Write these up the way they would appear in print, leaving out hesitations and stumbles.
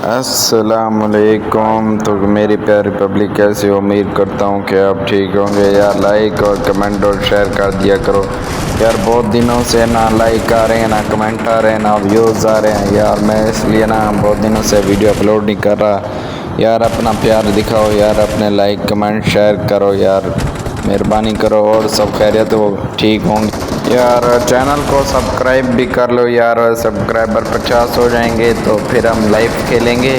अस्सलामुअलैकुम। तो मेरी प्यारी पब्लिक कैसे हो? उम्मीद करता हूँ कि आप ठीक होंगे यार। लाइक और कमेंट और शेयर कर दिया करो यार। बहुत दिनों से ना लाइक आ रहे हैं, ना कमेंट आ रहे हैं, ना व्यूज़ आ रहे हैं यार। मैं इसलिए ना बहुत दिनों से वीडियो अपलोड नहीं कर रहा यार। अपना प्यार दिखाओ यार, अपने लाइक कमेंट शेयर करो यार, मेहरबानी करो। और सब खैरियत हो, ठीक होंगे यार। चैनल को सब्सक्राइब भी कर लो यार। सब्सक्राइबर 50 हो जाएंगे तो फिर हम लाइव खेलेंगे।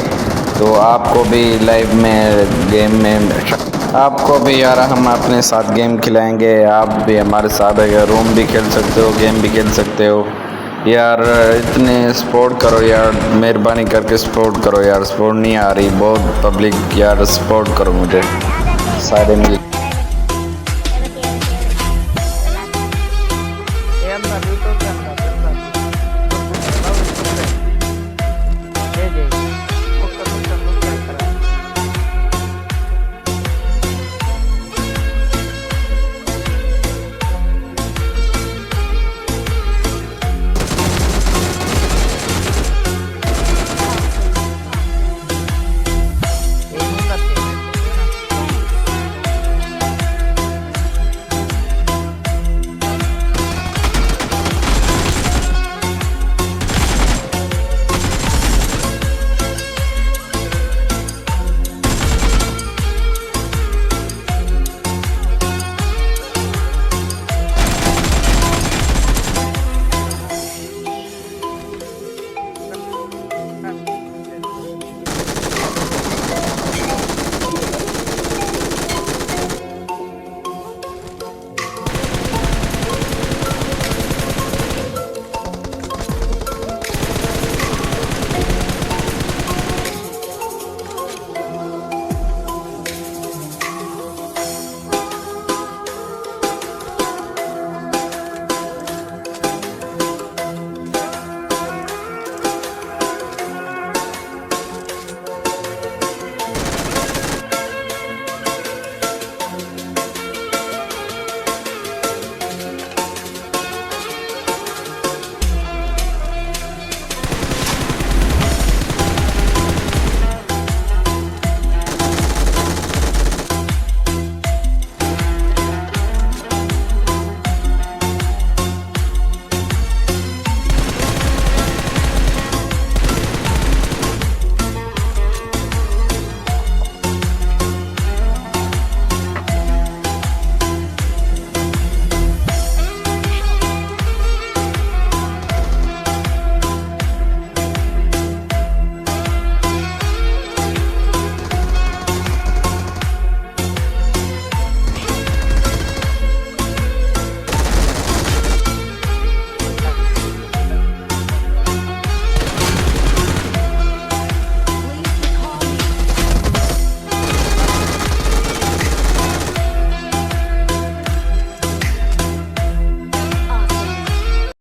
तो आपको भी लाइव में गेम में आपको भी यार हम अपने साथ गेम खिलाएंगे। आप भी हमारे साथ अगर रूम भी खेल सकते हो, गेम भी खेल सकते हो यार। इतने सपोर्ट करो यार, मेहरबानी करके सपोर्ट करो यार। सपोर्ट नहीं आ रही बहुत पब्लिक यार, सपोर्ट करो मुझे सारे मिल